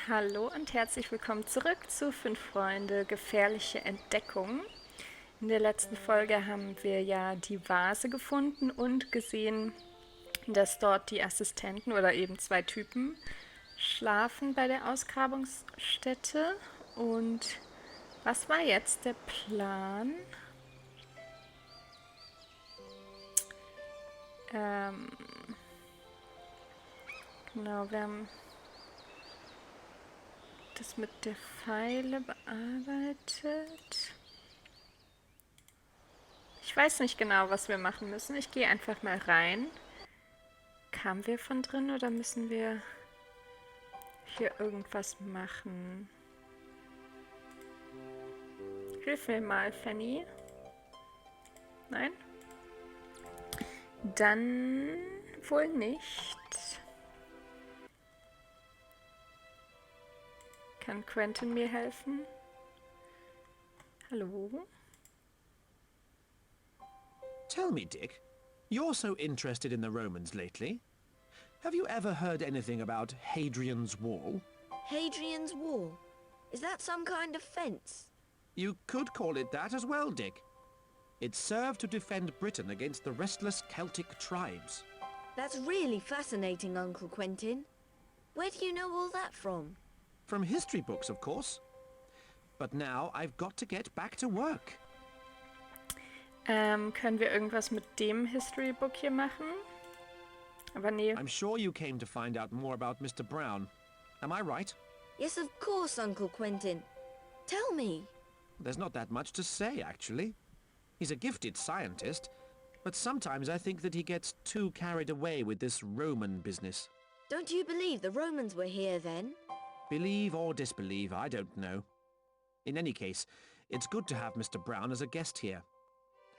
Hallo und herzlich willkommen zurück zu Fünf Freunde, Gefährliche Entdeckung. In der letzten Folge haben wir ja die Vase gefunden und gesehen, dass dort die Assistenten oder eben zwei Typen schlafen bei der Ausgrabungsstätte. Und was war jetzt der Plan? Ähm, genau, wir haben das mit der Pfeile bearbeitet. Ich weiß nicht genau, was wir machen müssen. Ich gehe einfach mal rein. Kamen wir von drin oder müssen wir hier irgendwas machen? Hilf mir mal, Fanny. Nein? Dann wohl nicht. Kann Quentin mir helfen? Hallo? Tell me, Dick, you're so interested in the Romans lately. Have you ever heard anything about Hadrian's Wall? Hadrian's Wall? Is that some kind of fence? You could call it that as well, Dick. It served to defend Britain against the restless Celtic tribes. That's really fascinating, Uncle Quentin. Where do you know all that from? From history books, of course. But now I've got to get back to work. Können wir irgendwas mit dem History Book hier machen? Aber nee. I'm sure you came to find out more about Mr. Brown. Am I right? Yes, of course, Uncle Quentin. Tell me. There's not that much to say, actually. He's a gifted scientist, but sometimes I think that he gets too carried away with this Roman business. Don't you believe the Romans were here then? Believe or disbelieve, I don't know. In any case, it's good to have Mr. Brown as a guest here.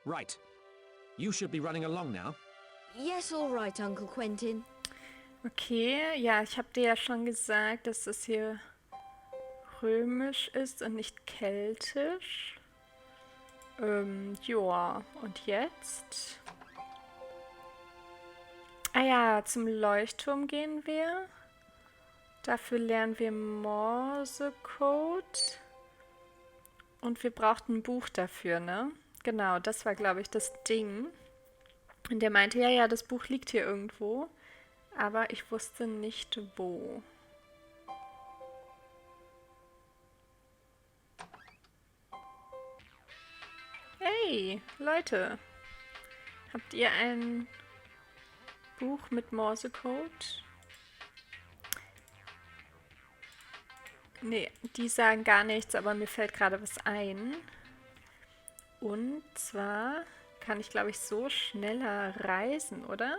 Right. You should be running along now. Yes, all right, Uncle Quentin. Okay, ja, ich habe dir ja schon gesagt, dass das hier römisch ist und nicht keltisch. Ja, und jetzt? Ah ja, zum Leuchtturm gehen wir. Dafür lernen wir Morsecode. Und wir brauchten ein Buch dafür, ne? Genau, das war, glaube ich, das Ding. Und der meinte, ja, das Buch liegt hier irgendwo. Aber ich wusste nicht, wo. Hey, Leute. Habt ihr ein Buch mit Morsecode? Nee, die sagen gar nichts, aber mir fällt gerade was ein. Und zwar kann ich, glaube ich, so schneller reisen, oder?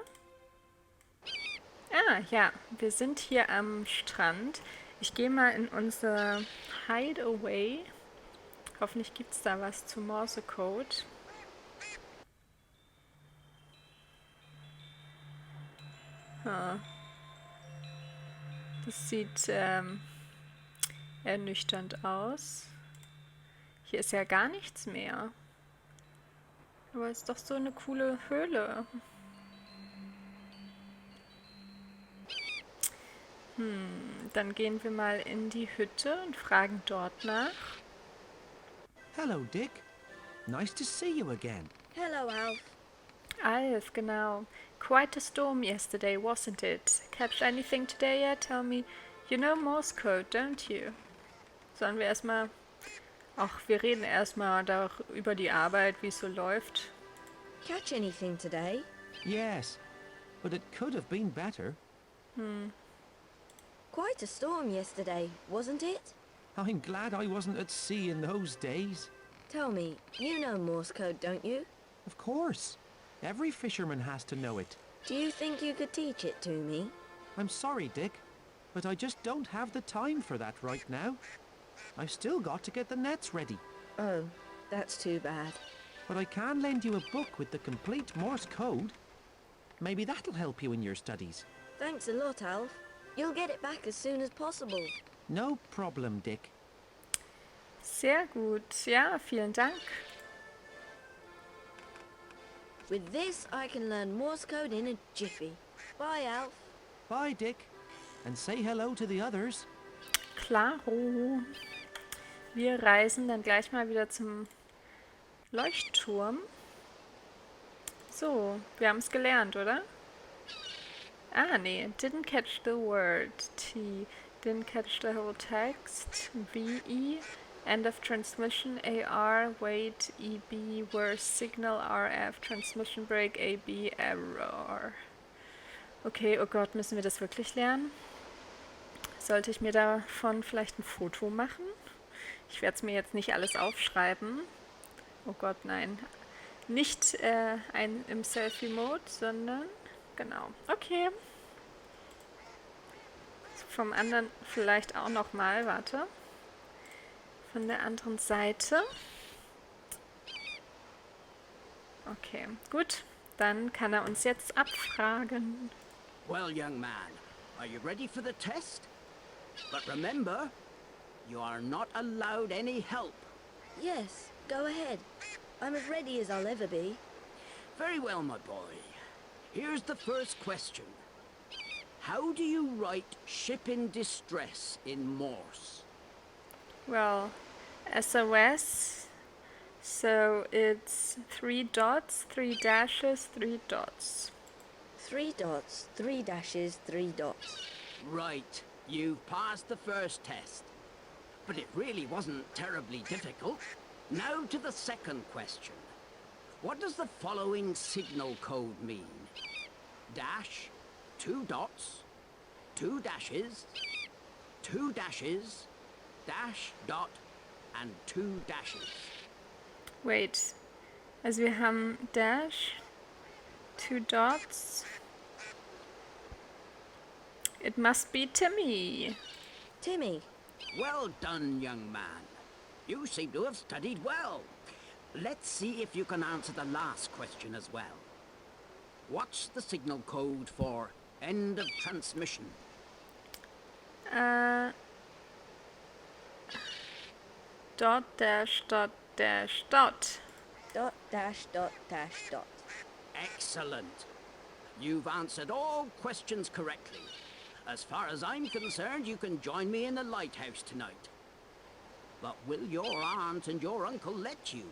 Ah, ja, wir sind hier am Strand. Ich gehe mal in unser Hideaway. Hoffentlich gibt es da was zu Morsecode. Das sieht ernüchternd aus. Hier ist ja gar nichts mehr. Aber es ist doch so eine coole Höhle. Dann gehen wir mal in die Hütte und fragen dort nach. Hello, Dick. Nice to see you again. Hello, Alf. Alf, genau. Quite a storm yesterday, wasn't it? Catch anything today yet? Tell me, you know Morse code, don't you? Sollen wir erstmal... Ach, wir reden erstmal über die Arbeit, wie es so läuft. Catch anything today? Yes, but it could have been better. Quite a storm yesterday, wasn't it? I'm glad I wasn't at sea in those days. Tell me, you know Morse code, don't you? Of course. Every fisherman has to know it. Do you think you could teach it to me? I'm sorry, Dick, but I just don't have the time for that right now. I've still got to get the nets ready. Oh, that's too bad. But I can lend you a book with the complete Morse code. Maybe that'll help you in your studies. Thanks a lot, Alf. You'll get it back as soon as possible. No problem, Dick. Sehr gut. Ja, vielen Dank. With this, I can learn Morse code in a jiffy. Bye, Alf. Bye, Dick. And say hello to the others. klaro. Wir reisen dann gleich mal wieder zum Leuchtturm. So, wir haben es gelernt, oder? Ah, nee. Didn't catch the word. T. Didn't catch the whole text. VE. End of transmission. AR. Wait. EB. Worse signal. RF. Transmission break. AB. Error. Okay, oh Gott, müssen wir das wirklich lernen? Sollte ich mir davon vielleicht ein Foto machen? Ich werde es mir jetzt nicht alles aufschreiben. Oh Gott, nein. Nicht im Selfie-Mode, sondern... Genau. Okay. Vom anderen vielleicht auch nochmal. Warte. Von der anderen Seite. Okay, gut. Dann kann er uns jetzt abfragen. Well, young man, are you ready for the test? But remember, you are not allowed any help. Yes, go ahead. I'm as ready as I'll ever be. Very well, my boy. Here's the first question. How do you write ship in distress in Morse? Well, SOS. So it's 3 dots, 3 dashes, 3 dots. 3 dots, 3 dashes, 3 dots. Right, you've passed the first test. But it really wasn't terribly difficult. Now to the second question. What does the following signal code mean? Dash, 2 dots, 2 dashes, 2 dashes, dash, dot, and 2 dashes. Wait. Also wir haben Dash, 2 dots. It must be Timmy. Timmy, Well done, young man. You seem to have studied well. Let's see if you can answer the last question as well. What's the signal code for end of transmission? Dot, dash, dot, dash, dot. dot, dash, dot, dash, dot. Excellent. You've answered all questions correctly. As far as I'm concerned, you can join me in the lighthouse tonight. But will your aunt and your uncle let you?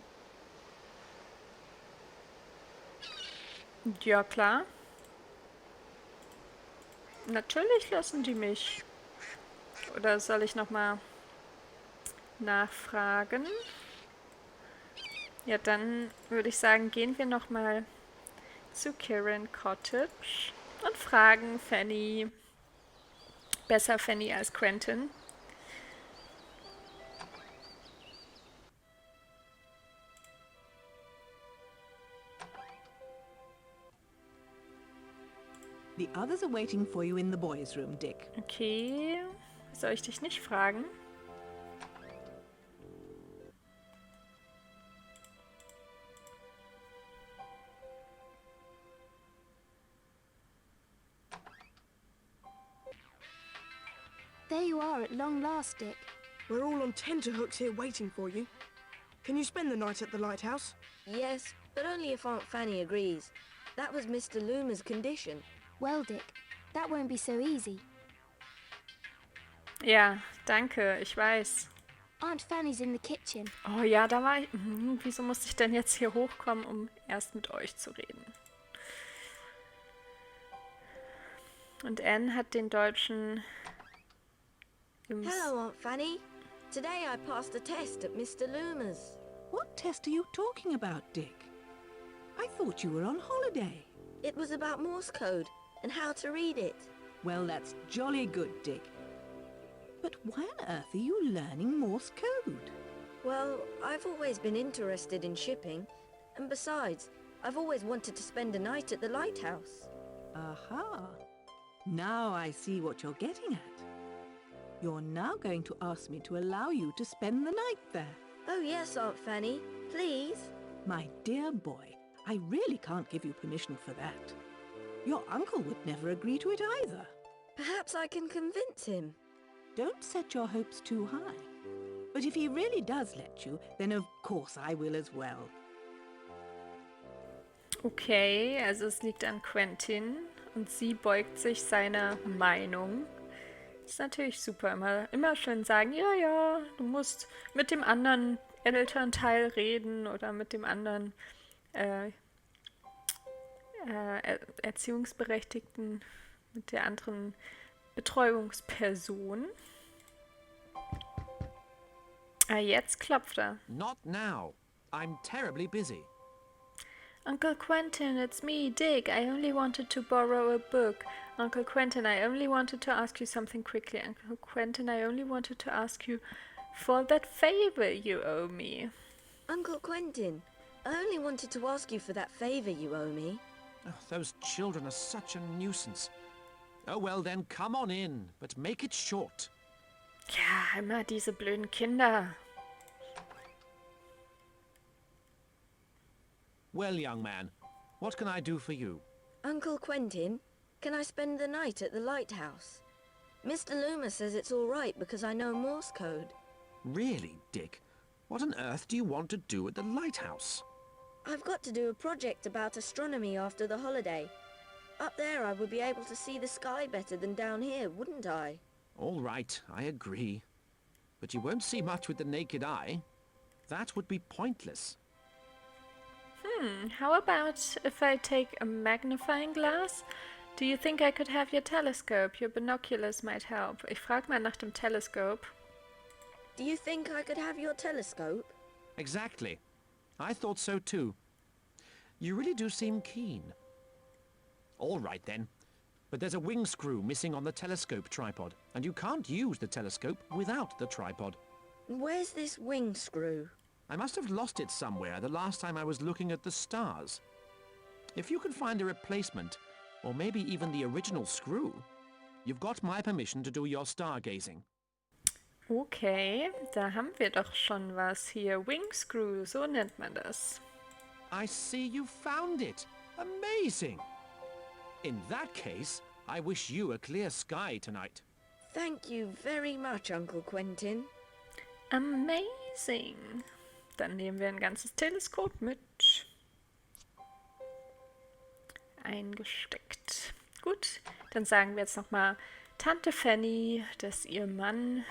Ja, klar. Natürlich lassen die mich. Oder soll ich nochmal nachfragen? Ja, dann würde ich sagen, gehen wir nochmal zu Kirin Cottage und fragen Fanny. Besser Fanny als Quentin. The others are waiting for you in the boys' room, Dick. Okay, soll ich dich nicht fragen? There you are at long last, Dick. We're all on tenterhooks here waiting for you. Can you spend the night at the lighthouse? Yes, but only if Aunt Fanny agrees. That was Mr. Loomer's condition. Well, Dick, that won't be so easy. Ja, danke, ich weiß. Aunt Fanny's in the kitchen. Oh ja, da war ich. Wieso musste ich denn jetzt hier hochkommen, um erst mit euch zu reden? Und Anne hat den Deutschen... Hello, Aunt Fanny. Today I passed a test at Mr. Loomer's. What test are you talking about, Dick? I thought you were on holiday. It was about Morse code and how to read it. Well, that's jolly good, Dick. But why on earth are you learning Morse code? Well, I've always been interested in shipping. And besides, I've always wanted to spend a night at the lighthouse. Aha. Now I see what you're getting at. You're now going to ask me to allow you to spend the night there. Oh yes, Aunt Fanny. Please. My dear boy, I really can't give you permission for that. Your uncle would never agree to it either. Perhaps I can convince him. Don't set your hopes too high. But if he really does let you, then of course I will as well. Okay, also es liegt an Quentin und sie beugt sich seiner Meinung. Ist natürlich super. Immer schön sagen, ja, ja, du musst mit dem anderen Elternteil reden oder mit dem anderen Erziehungsberechtigten, mit der anderen Betreuungsperson. Ah, jetzt klopft er. Not now. I'm terribly busy. Uncle Quentin, it's me, Dick. I only wanted to borrow a book. Uncle Quentin, I only wanted to ask you something quickly. Uncle Quentin, I only wanted to ask you for that favor you owe me. Uncle Quentin, I only wanted to ask you for that favor you owe me. Oh, those children are such a nuisance. Oh well then, come on in, but make it short. Ja, immer diese blöden Kinder. Well, young man, what can I do for you? Uncle Quentin, can I spend the night at the lighthouse? Mr. Loomer says it's all right because I know Morse code. Really, Dick? What on earth do you want to do at the lighthouse? I've got to do a project about astronomy after the holiday. Up there I would be able to see the sky better than down here, wouldn't I? All right, I agree. But you won't see much with the naked eye. That would be pointless. How about if I take a magnifying glass? Do you think I could have your telescope? Your binoculars might help. Ich frage mal nach dem Teleskop. Do you think I could have your telescope? Exactly. I thought so too. You really do seem keen. All right then. But there's a wing screw missing on the telescope tripod, and you can't use the telescope without the tripod. Where's this wing screw? I must have lost it somewhere the last time I was looking at the stars. If you can find a replacement, or maybe even the original screw, you've got my permission to do your stargazing. Okay, da haben wir doch schon was hier. Wing Screw, so nennt man das. I see you found it. Amazing. In that case, I wish you a clear sky tonight. Thank you very much, Uncle Quentin. Amazing. Dann nehmen wir ein ganzes Teleskop mit. Eingesteckt. Gut, dann sagen wir jetzt nochmal Tante Fanny, dass ihr Mann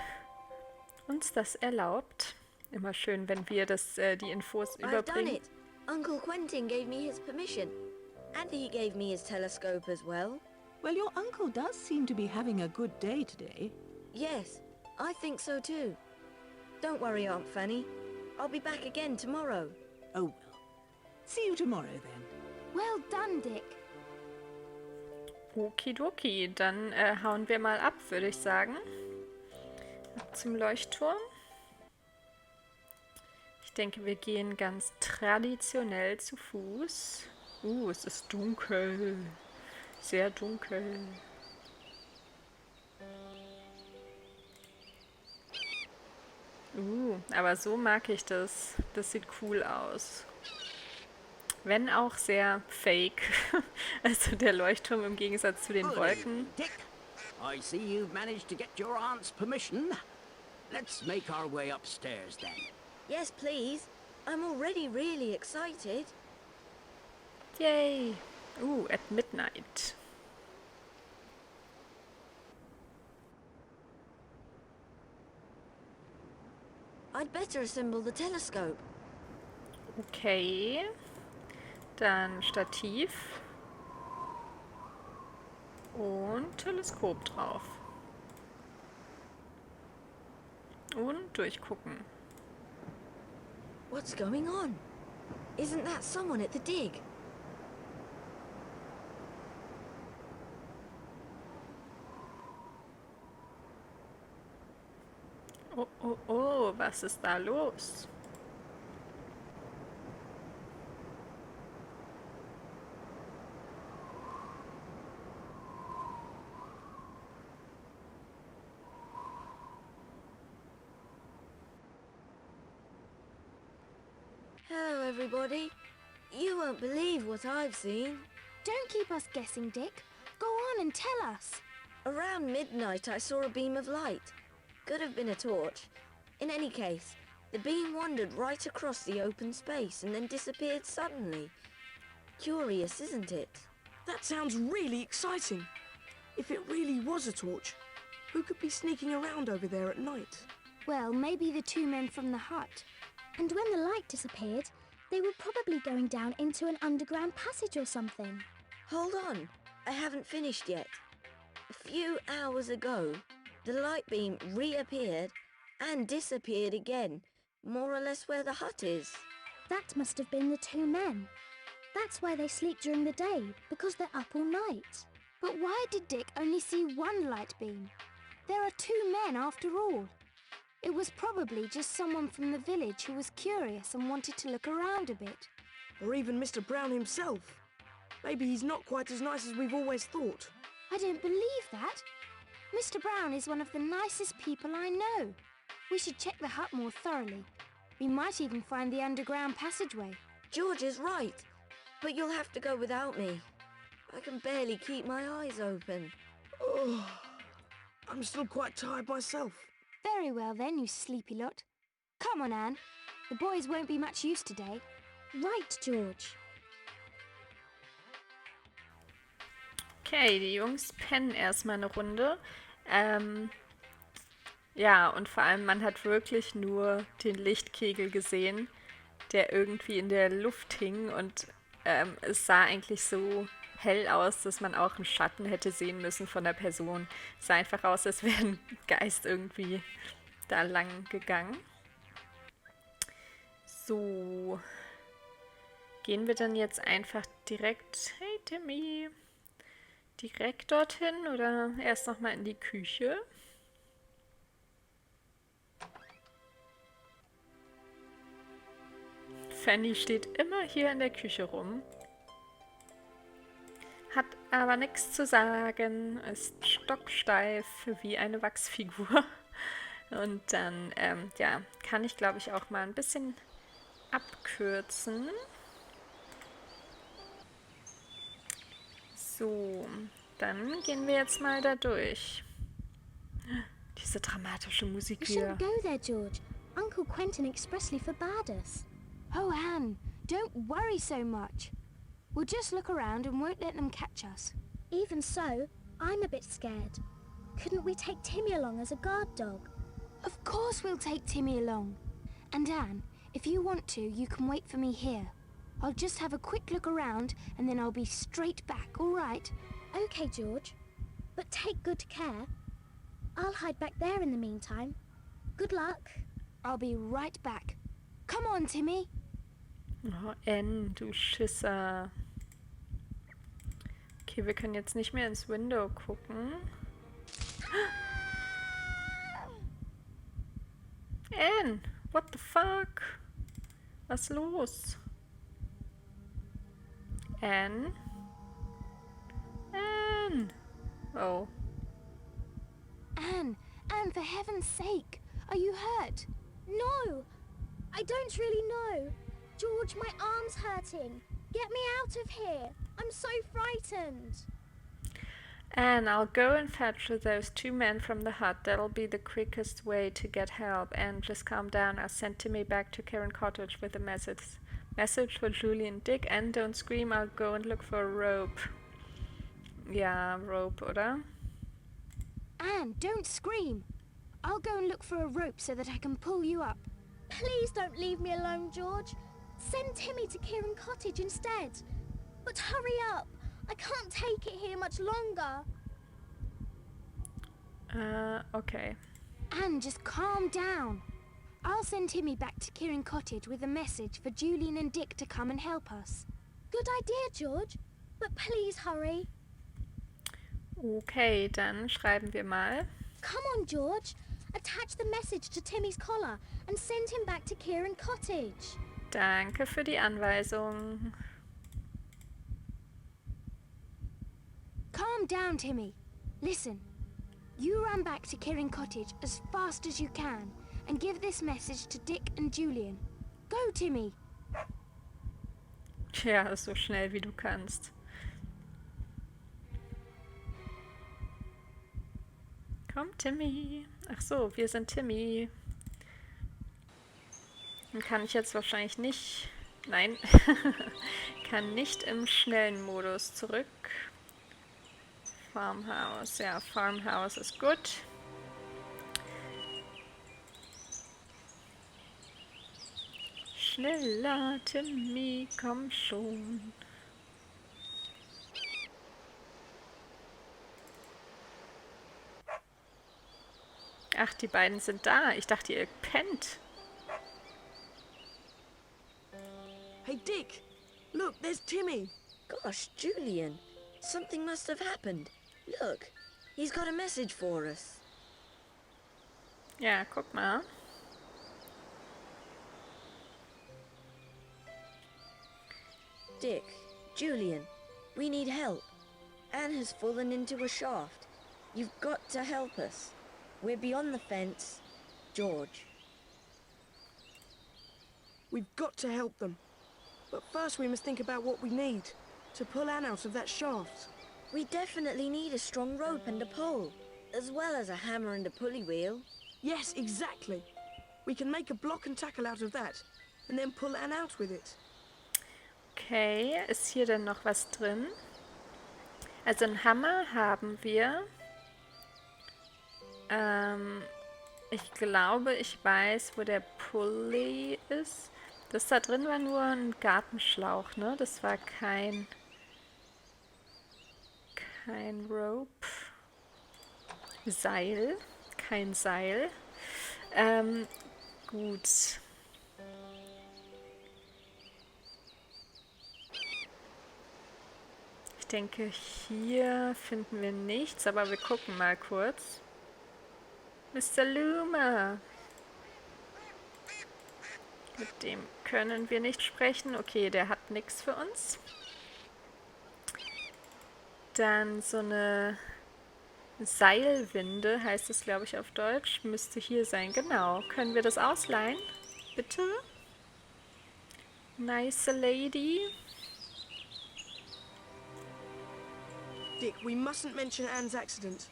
uns das erlaubt. Immer schön, wenn wir die Infos I've done überbringen. it. Uncle Quentin gave me his permission. And he gave me his telescope as well. Well, your uncle does seem to be having a good day today. Yes, I think so too. Don't worry, Aunt Fanny. I'll be back again tomorrow. Oh, well. See you tomorrow, then. Well done, Dick. Okidoki, dann hauen wir mal ab, würde ich sagen. Ab zum Leuchtturm. Ich denke, wir gehen ganz traditionell zu Fuß. Es ist dunkel. Sehr dunkel. Aber so mag ich das. Das sieht cool aus. Wenn auch sehr fake. Also der Leuchtturm im Gegensatz zu den Good Wolken. evening, Dick. I see you've managed to get your aunt's permission. Let's make our way upstairs then. Yes, please. I'm already really excited. Yay! At midnight. I'd better assemble the telescope. Okay. Dann Stativ. Und Teleskop drauf. Und durchgucken. What's going on? Isn't that someone at the dig? Was ist da los? Hello, everybody. You won't believe what I've seen. Don't keep us guessing, Dick. Go on and tell us. Around midnight, I saw a beam of light. Could have been a torch. In any case, the beam wandered right across the open space and then disappeared suddenly. Curious, isn't it? That sounds really exciting. If it really was a torch, Who could be sneaking around over there at night? Well, maybe the two men from the hut. And when the light disappeared, they were probably going down into an underground passage or something. Hold on, I haven't finished yet. A few hours ago, the light beam reappeared and disappeared again, more or less where the hut is. That must have been the two men. That's why they sleep during the day, because they're up all night. But why did Dick only see one light beam? There are two men after all. It was probably just someone from the village who was curious and wanted to look around a bit. Or even Mr. Brown himself. Maybe he's not quite as nice as we've always thought. I don't believe that. Mr. Brown is one of the nicest people I know. We should check the hut more thoroughly. We might even find the underground passageway. George is right, but you'll have to go without me. I can barely keep my eyes open. Oh, I'm still quite tired myself. Very well then, you sleepy lot. Come on, Anne. The boys won't be much use today. Right, George. Okay, die Jungs pennen erstmal eine Runde. Ja, und vor allem, man hat wirklich nur den Lichtkegel gesehen, der irgendwie in der Luft hing und es sah eigentlich so hell aus, dass man auch einen Schatten hätte sehen müssen von der Person. Es sah einfach aus, als wäre ein Geist irgendwie da lang gegangen. So. Gehen wir dann jetzt einfach direkt, hey Timmy, direkt dorthin oder erst nochmal in die Küche? Fanny steht immer hier in der Küche rum. Hat aber nichts zu sagen, ist stocksteif wie eine Wachsfigur. Und dann, ja, kann ich glaube ich auch mal ein bisschen abkürzen. So, dann gehen wir jetzt mal da durch. Diese dramatische Musik We hier. shouldn't go there, George. Uncle Quentin expressly forbade us. Oh, Anne, don't worry so much. We'll just look around and won't let them catch us. Even so, I'm a bit scared. Couldn't we take Timmy along as a guard dog? Of course we'll take Timmy along. And Anne, if you want to, you can wait for me here. I'll just have a quick look around and then I'll be straight back, all right? Okay, George. But take good care. I'll hide back there in the meantime. Good luck. I'll be right back. Come on, Timmy. Oh, Anne, du Schisser. Okay, wir können jetzt nicht mehr ins Window gucken. Anne, what the fuck? Was los? Anne? Anne! Oh. Anne, for heaven's sake, are you hurt? No, I don't really know. George, my arm's hurting. Get me out of here. I'm so frightened. Anne, I'll go and fetch those two men from the hut. That'll be the quickest way to get help. And just calm down. I'll send Timmy back to Karen Cottage with a message for Julie and Dick. And don't scream, I'll go and look for a rope. Ja, rope, oder? Anne, don't scream. I'll go and look for a rope so that I can pull you up. Please don't leave me alone, George. Send Timmy to Kieran Cottage instead. But hurry up. I can't take it here much longer. Okay. Anne, just calm down. I'll send Timmy back to Kieran Cottage with a message for Julian and Dick to come and help us. Good idea, George. But please hurry. Okay, dann schreiben wir mal. Come on, George. Attach the message to Timmy's collar and send him back to Kieran Cottage. Danke für die Anweisung. Calm down, Timmy. Listen. You run back to Kieran Cottage as fast as you can and give this message to Dick and Julian. Go, Timmy. Ja, so schnell wie du kannst. Komm, Timmy. Ach so, wir sind Timmy. Dann kann ich jetzt wahrscheinlich nicht... Nein. Kann nicht im schnellen Modus zurück. Farmhouse. Ja, Farmhouse ist gut. schneller, Timmy, komm schon. Ach, die beiden sind da. Ich dachte, ihr pennt. Hey, Dick! Look, there's Timmy! Gosh, Julian, something must have happened. Look, he's got a message for us. Ja, guck mal. Dick, Julian, we need help. Anne has fallen into a shaft. You've got to help us. We're beyond the fence. George. We've got to help them. But first we must think about what we need to pull Anne out of that shaft. We definitely need a strong rope and a pole, as well as a hammer and a pulley wheel. Yes, exactly. We can make a block and tackle out of that, and then pull Anne out with it. Okay, ist hier denn noch was drin? Also einen Hammer haben wir. Ich glaube, ich weiß, wo der Pulley ist. Das da drin war nur ein Gartenschlauch, ne? Das war kein Rope. Seil. Kein Seil. Gut. Ich denke, hier finden wir nichts, aber wir gucken mal kurz. Mr. Loomer. Mit dem können wir nicht sprechen. Okay, der hat nichts für uns. Dann so eine Seilwinde, heißt es, glaube ich, auf Deutsch. Müsste hier sein. Genau. Können wir das ausleihen? Bitte? Nice lady. Dick, we mustn't mention Anne's accident.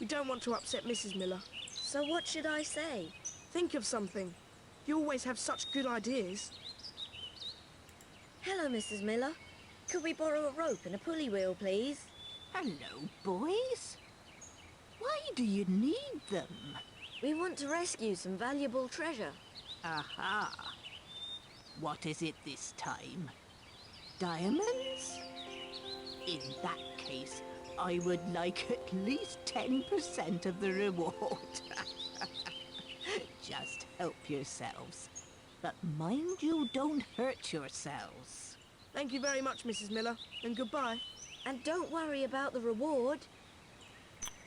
We don't want to upset Mrs. Miller. So what should I say? Think of something. You always have such good ideas. Hello, Mrs. Miller. Could we borrow a rope and a pulley wheel, please? Hello, boys. Why do you need them? We want to rescue some valuable treasure. Aha. What is it this time? Diamonds? In that case, I would like at least 10% of the reward. Just help yourselves. But mind you don't hurt yourselves. Thank you very much, Mrs. Miller, and goodbye. And don't worry about the reward.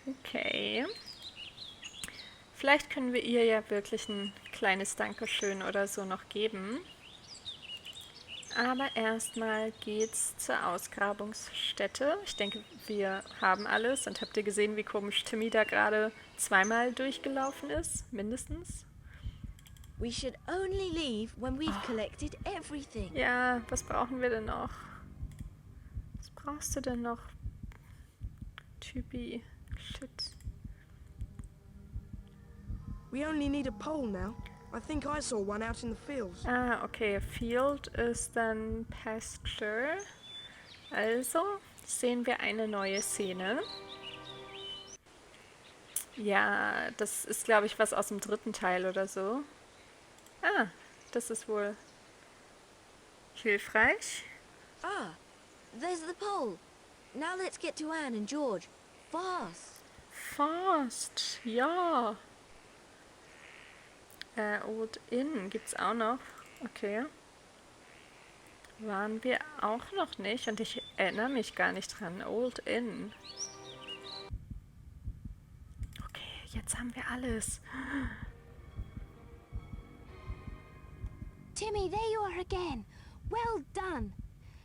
Okay. Vielleicht können wir ihr ja wirklich ein kleines Dankeschön oder so noch geben. Aber erstmal geht's zur Ausgrabungsstätte. Ich denke, wir haben alles. Und habt ihr gesehen, wie komisch Timmy da gerade zweimal durchgelaufen ist? Mindestens. We should only leave when we've collected everything. Ja, was brauchen wir denn noch? Was brauchst du denn noch? Typi. Shit. We only need a pole now. I think I saw one out in the fields. Ah, okay. Field ist dann Pasture. Also sehen wir eine neue Szene. Ja, das ist, glaube ich, was aus dem dritten Teil oder so. Ah, das ist wohl hilfreich. Ah, there's the pole. Now let's get to Anne and George. Fast. Fast, ja. Old Inn gibt's auch noch. Okay. Waren wir auch noch nicht und ich erinnere mich gar nicht dran. Old Inn. Okay, jetzt haben wir alles. Timmy, there you are again. Well done.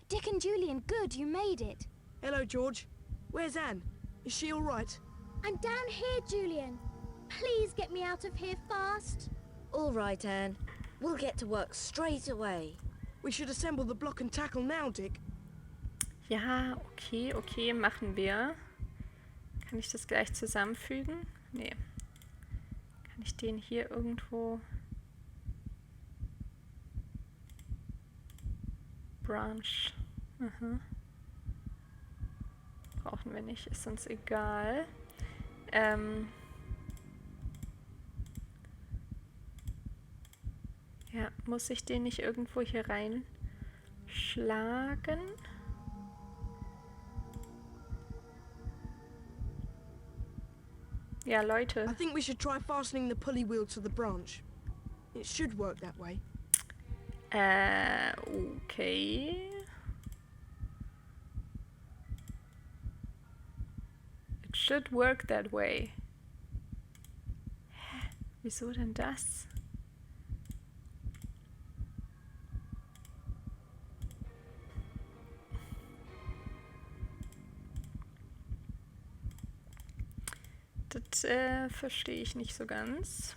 Dick and Julian, good, you made it. Hello, George. Where's Anne? Is she all right? I'm down here, Julian. Please get me out of here fast. All right, Anne. We'll get to work straight away. We should assemble the block and tackle now, Dick. Ja, okay, machen wir. Kann ich das gleich zusammenfügen? Nee. Kann ich den hier irgendwo... Branch. Aha. Brauchen wir nicht, ist uns egal. Ja, muss ich den nicht irgendwo hier reinschlagen? Ja, Leute. I think we should try fastening the pulley wheel to the branch. It should work that way. Okay. It should work that way. Hä? Wieso denn das? Das verstehe ich nicht so ganz.